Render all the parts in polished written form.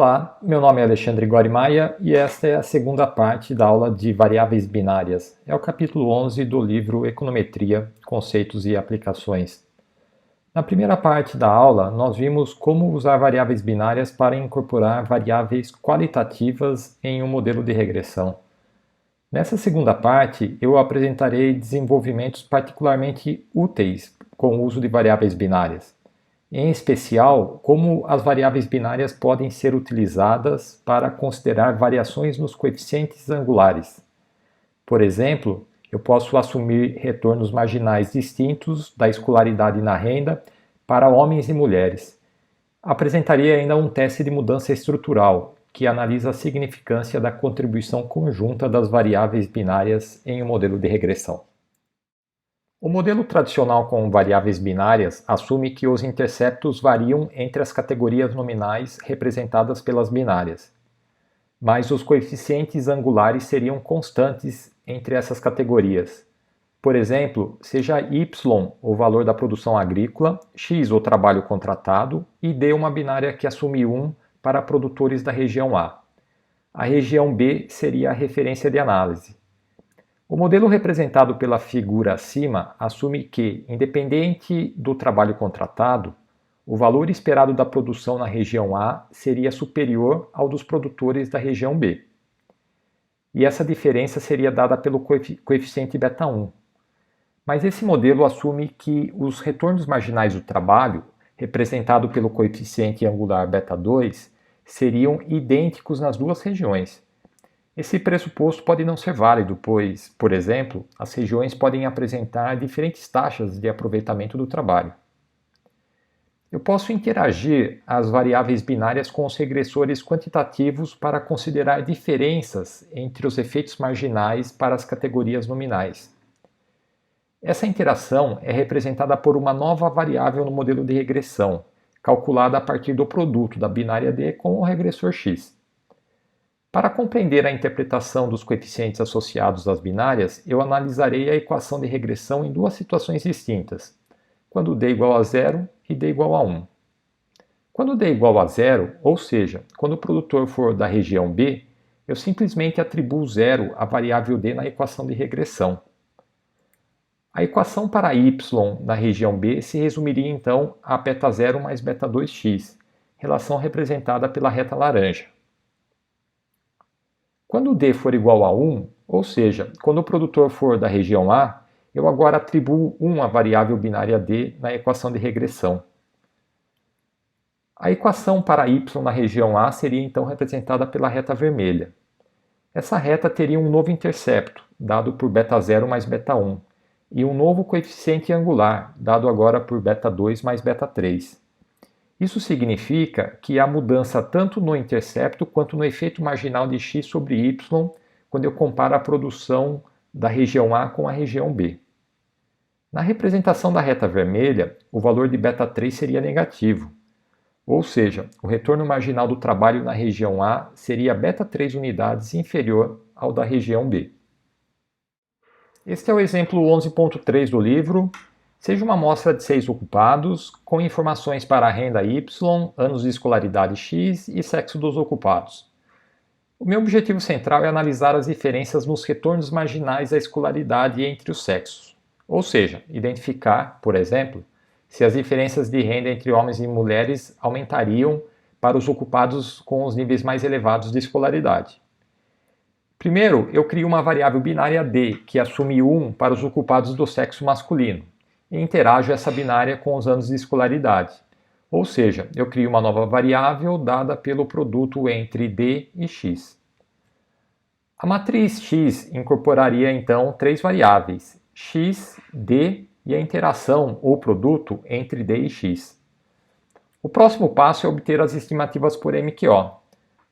Olá, meu nome é Alexandre Guarimaia e esta é a segunda parte da aula de variáveis binárias. É o capítulo 11 do livro Econometria, Conceitos e Aplicações. Na primeira parte da aula, nós vimos como usar variáveis binárias para incorporar variáveis qualitativas em um modelo de regressão. Nessa segunda parte, eu apresentarei desenvolvimentos particularmente úteis com o uso de variáveis binárias. Em especial, como as variáveis binárias podem ser utilizadas para considerar variações nos coeficientes angulares. Por exemplo, eu posso assumir retornos marginais distintos da escolaridade na renda para homens e mulheres. Apresentaria ainda um teste de mudança estrutural, que analisa a significância da contribuição conjunta das variáveis binárias em um modelo de regressão. O modelo tradicional com variáveis binárias assume que os interceptos variam entre as categorias nominais representadas pelas binárias, mas os coeficientes angulares seriam constantes entre essas categorias. Por exemplo, seja y o valor da produção agrícola, x o trabalho contratado e d uma binária que assume 1 para produtores da região A. A região B seria a referência de análise. O modelo representado pela figura acima assume que, independente do trabalho contratado, o valor esperado da produção na região A seria superior ao dos produtores da região B. E essa diferença seria dada pelo coeficiente β1. Mas esse modelo assume que os retornos marginais do trabalho, representado pelo coeficiente angular β2, seriam idênticos nas duas regiões. Esse pressuposto pode não ser válido, pois, por exemplo, as regiões podem apresentar diferentes taxas de aproveitamento do trabalho. Eu posso interagir as variáveis binárias com os regressores quantitativos para considerar diferenças entre os efeitos marginais para as categorias nominais. Essa interação é representada por uma nova variável no modelo de regressão, calculada a partir do produto da binária D com o regressor x. Para compreender a interpretação dos coeficientes associados às binárias, eu analisarei a equação de regressão em duas situações distintas, quando d igual a 0 e d igual a 1. Quando d igual a 0, ou seja, quando o produtor for da região B, eu simplesmente atribuo 0 à variável d na equação de regressão. A equação para y na região B se resumiria então a β0 mais β2x, relação representada pela reta laranja. Quando d for igual a 1, ou seja, quando o produtor for da região A, eu agora atribuo 1 à variável binária d na equação de regressão. A equação para y na região A seria então representada pela reta vermelha. Essa reta teria um novo intercepto, dado por β0 mais β1, e um novo coeficiente angular, dado agora por β2 mais β3. Isso significa que há mudança tanto no intercepto quanto no efeito marginal de x sobre y quando eu comparo a produção da região A com a região B. Na representação da reta vermelha, o valor de β3 seria negativo, ou seja, o retorno marginal do trabalho na região A seria β3 unidades inferior ao da região B. Este é o exemplo 11.3 do livro. Seja uma amostra de 6 ocupados, com informações para a renda Y, anos de escolaridade X e sexo dos ocupados. O meu objetivo central é analisar as diferenças nos retornos marginais da escolaridade entre os sexos, ou seja, identificar, por exemplo, se as diferenças de renda entre homens e mulheres aumentariam para os ocupados com os níveis mais elevados de escolaridade. Primeiro, eu crio uma variável binária D, que assume 1 para os ocupados do sexo masculino, e interajo essa binária com os anos de escolaridade. Ou seja, eu crio uma nova variável dada pelo produto entre D e X. A matriz X incorporaria então três variáveis, X, D e a interação ou produto entre D e X. O próximo passo é obter as estimativas por MQO.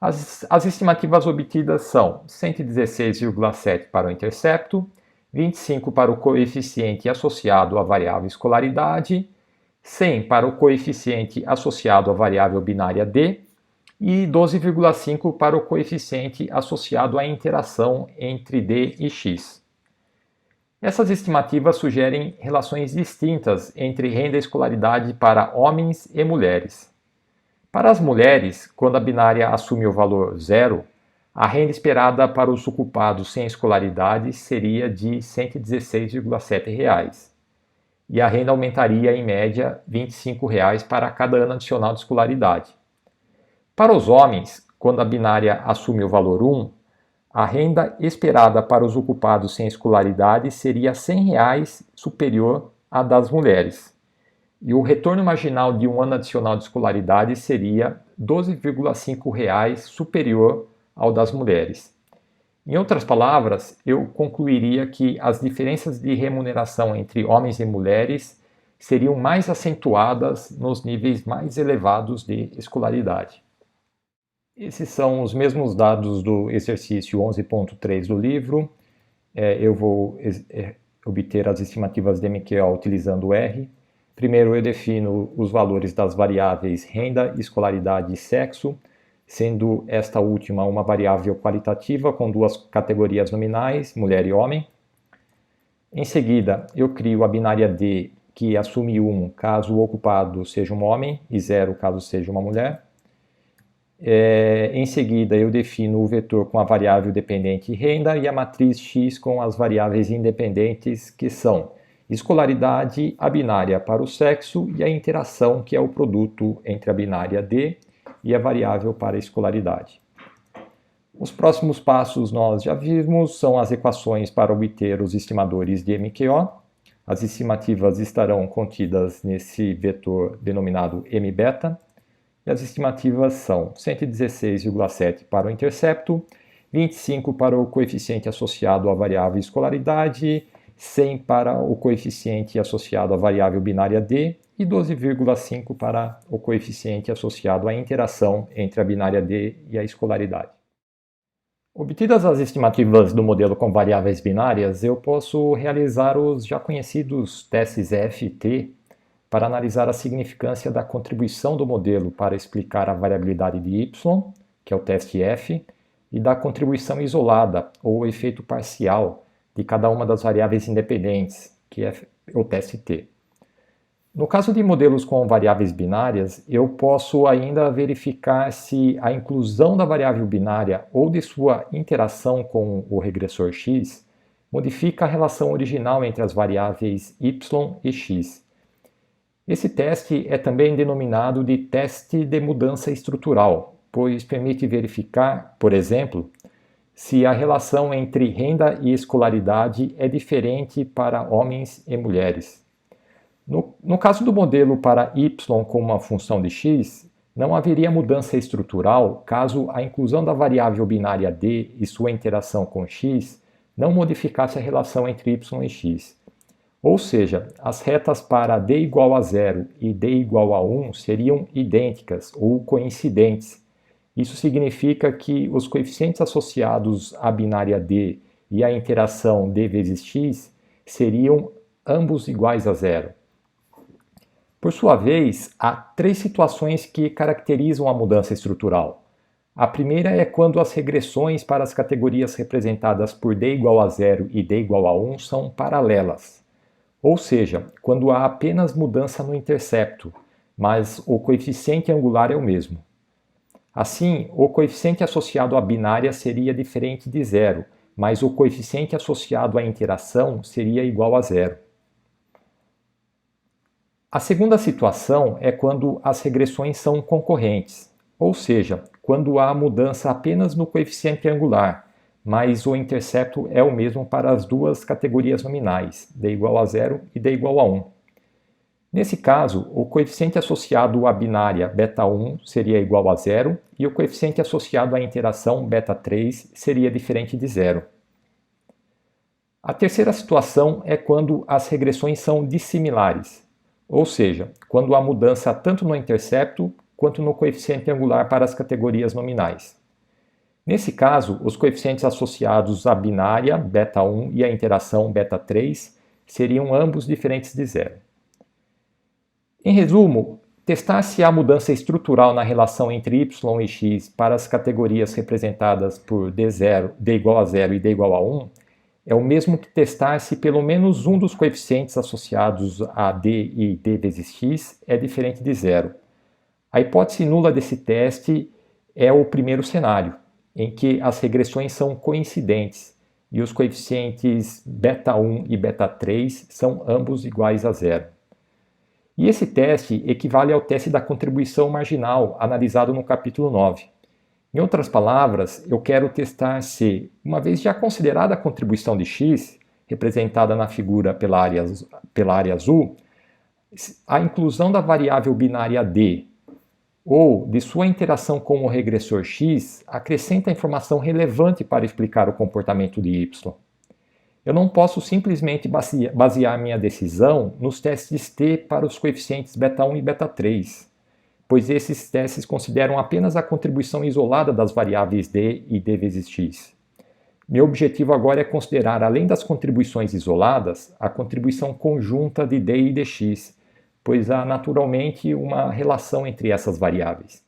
As estimativas obtidas são 116,7 para o intercepto, 25 para o coeficiente associado à variável escolaridade, 100 para o coeficiente associado à variável binária D e 12,5 para o coeficiente associado à interação entre D e X. Essas estimativas sugerem relações distintas entre renda e escolaridade para homens e mulheres. Para as mulheres, quando a binária assume o valor zero, a renda esperada para os ocupados sem escolaridade seria de R$ 116,7 e a renda aumentaria em média R$ 25 para cada ano adicional de escolaridade. Para os homens, quando a binária assume o valor 1, a renda esperada para os ocupados sem escolaridade seria R$ 100 superior à das mulheres. E o retorno marginal de um ano adicional de escolaridade seria R$ 12,5 superior ao das mulheres. Em outras palavras, eu concluiria que as diferenças de remuneração entre homens e mulheres seriam mais acentuadas nos níveis mais elevados de escolaridade. Esses são os mesmos dados do exercício 11.3 do livro. Eu vou obter as estimativas de MQO utilizando R. Primeiro, eu defino os valores das variáveis renda, escolaridade e sexo, sendo esta última uma variável qualitativa com duas categorias nominais, mulher e homem. Em seguida, eu crio a binária D, que assume 1 caso o ocupado seja um homem e 0 caso seja uma mulher. Em seguida, eu defino o vetor com a variável dependente renda e a matriz X com as variáveis independentes, que são escolaridade, a binária para o sexo e a interação, que é o produto entre a binária D e a variável para a escolaridade. Os próximos passos nós já vimos, são as equações para obter os estimadores de MQO. As estimativas estarão contidas nesse vetor denominado M-beta. E as estimativas são 116,7 para o intercepto, 25 para o coeficiente associado à variável escolaridade, 100 para o coeficiente associado à variável binária D e 12,5 para o coeficiente associado à interação entre a binária D e a escolaridade. Obtidas as estimativas do modelo com variáveis binárias, eu posso realizar os já conhecidos testes F e T para analisar a significância da contribuição do modelo para explicar a variabilidade de y, que é o teste F, e da contribuição isolada, ou efeito parcial, de cada uma das variáveis independentes, que é o teste T. No caso de modelos com variáveis binárias, eu posso ainda verificar se a inclusão da variável binária ou de sua interação com o regressor x modifica a relação original entre as variáveis y e x. Esse teste é também denominado de teste de mudança estrutural, pois permite verificar, por exemplo, se a relação entre renda e escolaridade é diferente para homens e mulheres. No caso do modelo para y com uma função de x, não haveria mudança estrutural caso a inclusão da variável binária d e sua interação com x não modificasse a relação entre y e x. Ou seja, as retas para d igual a 0 e d igual a 1 seriam idênticas ou coincidentes. Isso significa que os coeficientes associados à binária d e à interação d vezes x seriam ambos iguais a 0. Por sua vez, há três situações que caracterizam a mudança estrutural. A primeira é quando as regressões para as categorias representadas por d igual a 0 e d igual a 1 são paralelas. Ou seja, quando há apenas mudança no intercepto, mas o coeficiente angular é o mesmo. Assim, o coeficiente associado à binária seria diferente de 0, mas o coeficiente associado à interação seria igual a 0. A segunda situação é quando as regressões são concorrentes, ou seja, quando há mudança apenas no coeficiente angular, mas o intercepto é o mesmo para as duas categorias nominais, d igual a 0 e d igual a 1. Nesse caso, o coeficiente associado à binária beta1 seria igual a 0 e o coeficiente associado à interação beta3 seria diferente de 0. A terceira situação é quando as regressões são dissimilares, ou seja, quando há mudança tanto no intercepto quanto no coeficiente angular para as categorias nominais. Nesse caso, os coeficientes associados à binária beta1 e à interação beta3 seriam ambos diferentes de 0. Em resumo, testar se há mudança estrutural na relação entre y e x para as categorias representadas por d0, d igual a 0 e d igual a 1 é o mesmo que testar se pelo menos um dos coeficientes associados a d e d vezes x é diferente de 0. A hipótese nula desse teste é o primeiro cenário, em que as regressões são coincidentes e os coeficientes beta1 e beta3 são ambos iguais a zero. E esse teste equivale ao teste da contribuição marginal analisado no capítulo 9. Em outras palavras, eu quero testar se, uma vez já considerada a contribuição de x, representada na figura pela área azul, a inclusão da variável binária d ou de sua interação com o regressor x acrescenta informação relevante para explicar o comportamento de y. Eu não posso simplesmente basear minha decisão nos testes t para os coeficientes beta1 e beta3, pois esses testes consideram apenas a contribuição isolada das variáveis d e d vezes x. Meu objetivo agora é considerar, além das contribuições isoladas, a contribuição conjunta de d e dx, pois há naturalmente uma relação entre essas variáveis.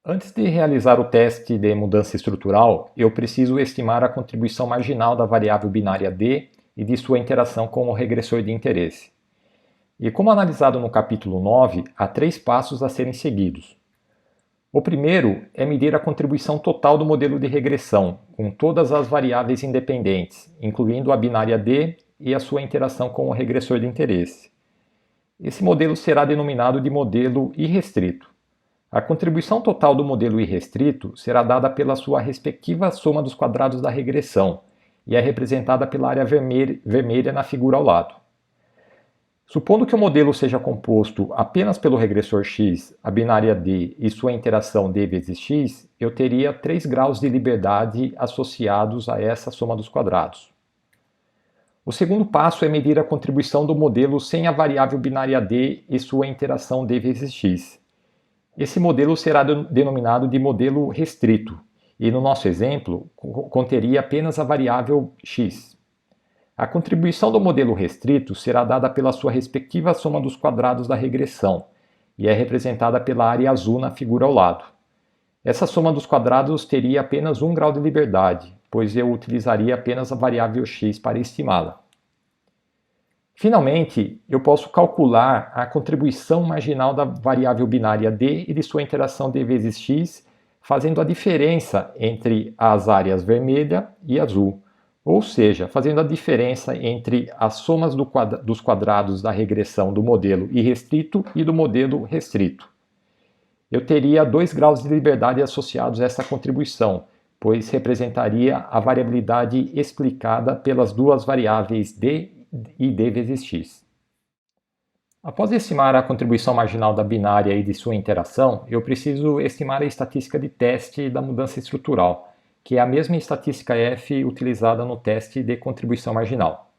Antes de realizar o teste de mudança estrutural, eu preciso estimar a contribuição marginal da variável binária d e de sua interação com o regressor de interesse. E como analisado no capítulo 9, há 3 passos a serem seguidos. O primeiro é medir a contribuição total do modelo de regressão, com todas as variáveis independentes, incluindo a binária d e a sua interação com o regressor de interesse. Esse modelo será denominado de modelo irrestrito. A contribuição total do modelo irrestrito será dada pela sua respectiva soma dos quadrados da regressão e é representada pela área vermelha na figura ao lado. Supondo que o modelo seja composto apenas pelo regressor x, a binária d e sua interação d vezes x, eu teria 3 graus de liberdade associados a essa soma dos quadrados. O segundo passo é medir a contribuição do modelo sem a variável binária d e sua interação d vezes x. Esse modelo será denominado de modelo restrito e, no nosso exemplo, conteria apenas a variável x. A contribuição do modelo restrito será dada pela sua respectiva soma dos quadrados da regressão e é representada pela área azul na figura ao lado. Essa soma dos quadrados teria apenas 1 grau de liberdade, pois eu utilizaria apenas a variável x para estimá-la. Finalmente, eu posso calcular a contribuição marginal da variável binária d e de sua interação d vezes x, fazendo a diferença entre as áreas vermelha e azul, ou seja, fazendo a diferença entre as somas dos quadrados da regressão do modelo irrestrito e do modelo restrito. Eu teria 2 graus de liberdade associados a essa contribuição, pois representaria a variabilidade explicada pelas duas variáveis d e d vezes x. Após estimar a contribuição marginal da binária e de sua interação, eu preciso estimar a estatística de teste da mudança estrutural, que é a mesma estatística F utilizada no teste de contribuição marginal.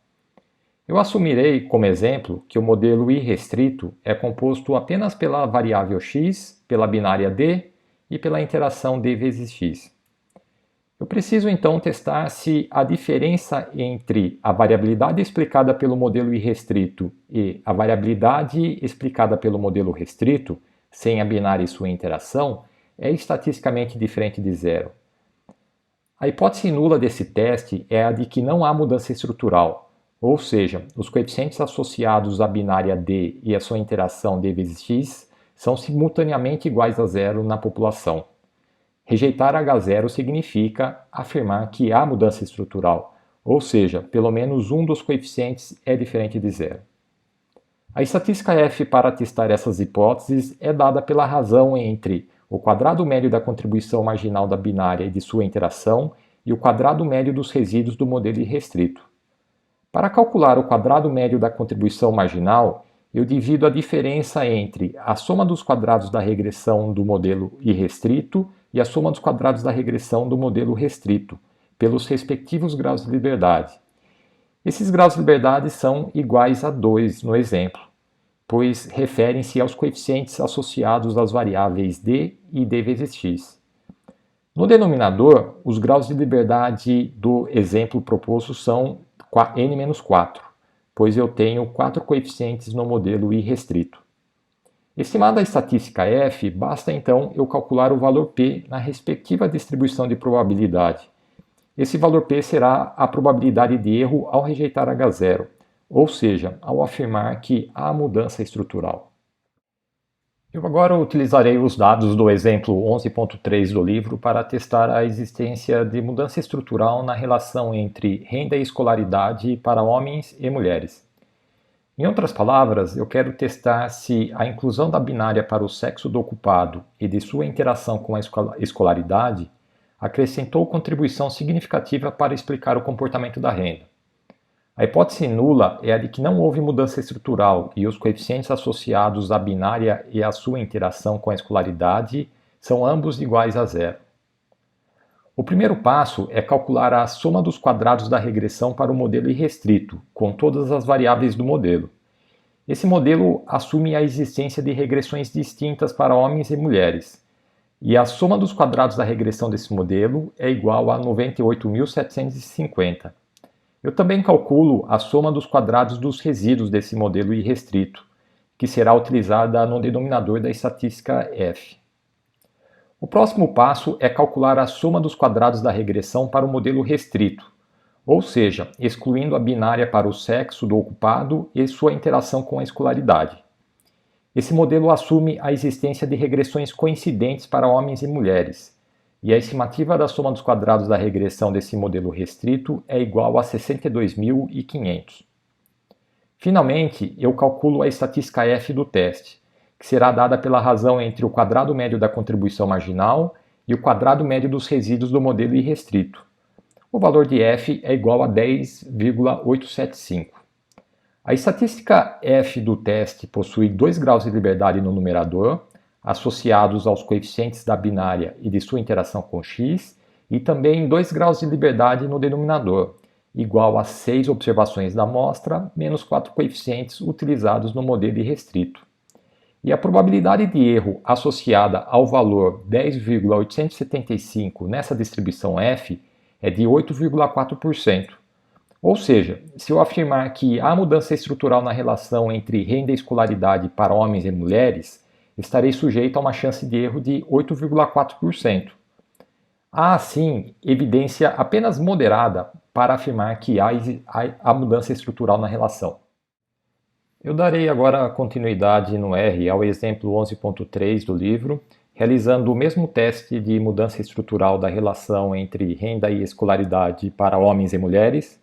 Eu assumirei, como exemplo, que o modelo irrestrito é composto apenas pela variável x, pela binária d e pela interação d vezes x. Eu preciso então testar se a diferença entre a variabilidade explicada pelo modelo irrestrito e a variabilidade explicada pelo modelo restrito, sem a binária e sua interação, é estatisticamente diferente de zero. A hipótese nula desse teste é a de que não há mudança estrutural, ou seja, os coeficientes associados à binária d e à sua interação d vezes x são simultaneamente iguais a zero na população. Rejeitar H0 significa afirmar que há mudança estrutural, ou seja, pelo menos um dos coeficientes é diferente de zero. A estatística F para testar essas hipóteses é dada pela razão entre o quadrado médio da contribuição marginal da binária e de sua interação e o quadrado médio dos resíduos do modelo irrestrito. Para calcular o quadrado médio da contribuição marginal, eu divido a diferença entre a soma dos quadrados da regressão do modelo irrestrito e a soma dos quadrados da regressão do modelo restrito, pelos respectivos graus de liberdade. Esses graus de liberdade são iguais a 2 no exemplo, pois referem-se aos coeficientes associados às variáveis d e d vezes x. No denominador, os graus de liberdade do exemplo proposto são n-4, pois eu tenho 4 coeficientes no modelo irrestrito. Estimada a estatística F, basta então eu calcular o valor P na respectiva distribuição de probabilidade. Esse valor P será a probabilidade de erro ao rejeitar H0, ou seja, ao afirmar que há mudança estrutural. Eu agora utilizarei os dados do exemplo 11.3 do livro para testar a existência de mudança estrutural na relação entre renda e escolaridade para homens e mulheres. Em outras palavras, eu quero testar se a inclusão da binária para o sexo do ocupado e de sua interação com a escolaridade acrescentou contribuição significativa para explicar o comportamento da renda. A hipótese nula é a de que não houve mudança estrutural e os coeficientes associados à binária e à sua interação com a escolaridade são ambos iguais a zero. O primeiro passo é calcular a soma dos quadrados da regressão para o modelo irrestrito, com todas as variáveis do modelo. Esse modelo assume a existência de regressões distintas para homens e mulheres, e a soma dos quadrados da regressão desse modelo é igual a 98.750. Eu também calculo a soma dos quadrados dos resíduos desse modelo irrestrito, que será utilizada no denominador da estatística F. O próximo passo é calcular a soma dos quadrados da regressão para o modelo restrito, ou seja, excluindo a binária para o sexo do ocupado e sua interação com a escolaridade. Esse modelo assume a existência de regressões coincidentes para homens e mulheres, e a estimativa da soma dos quadrados da regressão desse modelo restrito é igual a 62.500. Finalmente, eu calculo a estatística F do teste, que será dada pela razão entre o quadrado médio da contribuição marginal e o quadrado médio dos resíduos do modelo irrestrito. O valor de F é igual a 10,875. A estatística F do teste possui 2 graus de liberdade no numerador, associados aos coeficientes da binária e de sua interação com x, e também 2 graus de liberdade no denominador, igual a 6 observações da amostra menos 4 coeficientes utilizados no modelo irrestrito. E a probabilidade de erro associada ao valor 10,875 nessa distribuição F é de 8,4%. Ou seja, se eu afirmar que há mudança estrutural na relação entre renda e escolaridade para homens e mulheres, estarei sujeito a uma chance de erro de 8,4%. Há, assim, evidência apenas moderada para afirmar que há mudança estrutural na relação. Eu darei agora continuidade no R ao exemplo 11.3 do livro, realizando o mesmo teste de mudança estrutural da relação entre renda e escolaridade para homens e mulheres.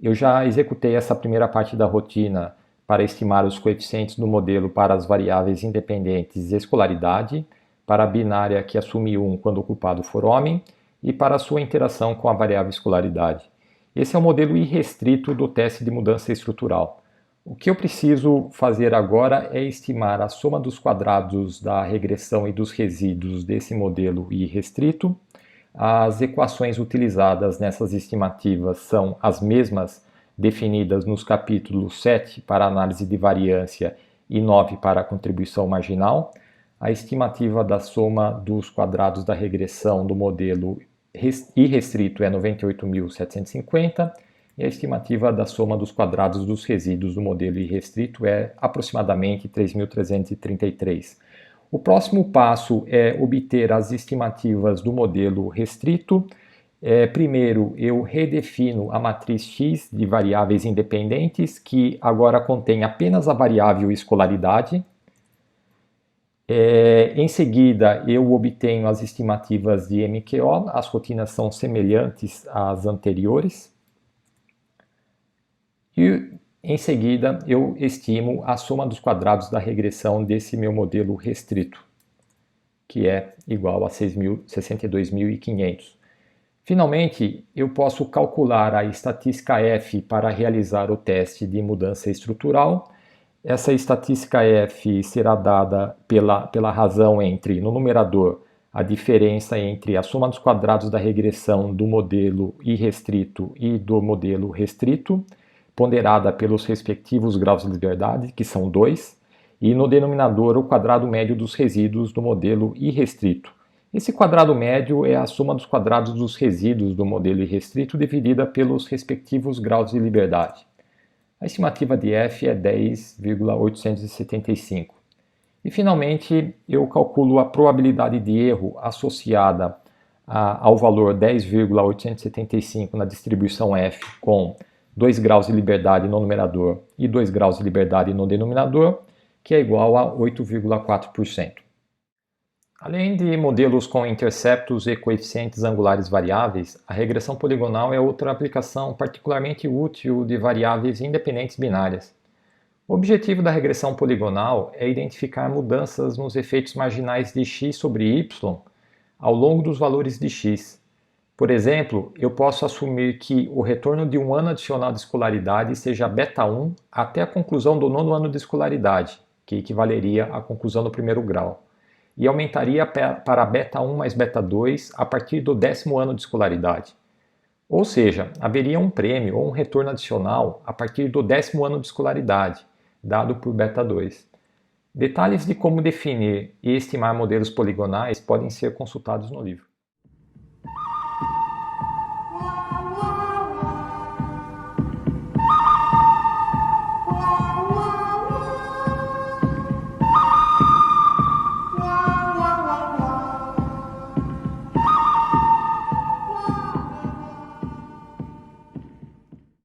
Eu já executei essa primeira parte da rotina para estimar os coeficientes do modelo para as variáveis independentes e escolaridade, para a binária que assume 1 quando o ocupado for homem, e para a sua interação com a variável escolaridade. Esse é o modelo irrestrito do teste de mudança estrutural. O que eu preciso fazer agora é estimar a soma dos quadrados da regressão e dos resíduos desse modelo irrestrito. As equações utilizadas nessas estimativas são as mesmas definidas nos capítulos 7 para análise de variância e 9 para a contribuição marginal. A estimativa da soma dos quadrados da regressão do modelo irrestrito é 98.750 e a estimativa da soma dos quadrados dos resíduos do modelo irrestrito é aproximadamente 3.333. O próximo passo é obter as estimativas do modelo restrito. Primeiro, eu redefino a matriz X de variáveis independentes, que agora contém apenas a variável escolaridade. Em seguida, eu obtenho as estimativas de MQO, as rotinas são semelhantes às anteriores. E, em seguida, eu estimo a soma dos quadrados da regressão desse meu modelo restrito, que é igual a 62.500. Finalmente, eu posso calcular a estatística F para realizar o teste de mudança estrutural. Essa estatística F será dada pela razão entre, no numerador, a diferença entre a soma dos quadrados da regressão do modelo irrestrito e do modelo restrito, ponderada pelos respectivos graus de liberdade, que são 2, e no denominador o quadrado médio dos resíduos do modelo irrestrito. Esse quadrado médio é a soma dos quadrados dos resíduos do modelo irrestrito dividida pelos respectivos graus de liberdade. A estimativa de F é 10,875. E, finalmente, eu calculo a probabilidade de erro associada ao valor 10,875 na distribuição F com 2 graus de liberdade no numerador e 2 graus de liberdade no denominador, que é igual a 8,4%. Além de modelos com interceptos e coeficientes angulares variáveis, a regressão poligonal é outra aplicação particularmente útil de variáveis independentes binárias. O objetivo da regressão poligonal é identificar mudanças nos efeitos marginais de x sobre y ao longo dos valores de x. Por exemplo, eu posso assumir que o retorno de um ano adicional de escolaridade seja beta 1 até a conclusão do nono ano de escolaridade, que equivaleria à conclusão do primeiro grau, e aumentaria para beta 1 mais beta 2 a partir do 10º ano de escolaridade. Ou seja, haveria um prêmio ou um retorno adicional a partir do 10º ano de escolaridade, dado por beta 2. Detalhes de como definir e estimar modelos poligonais podem ser consultados no livro.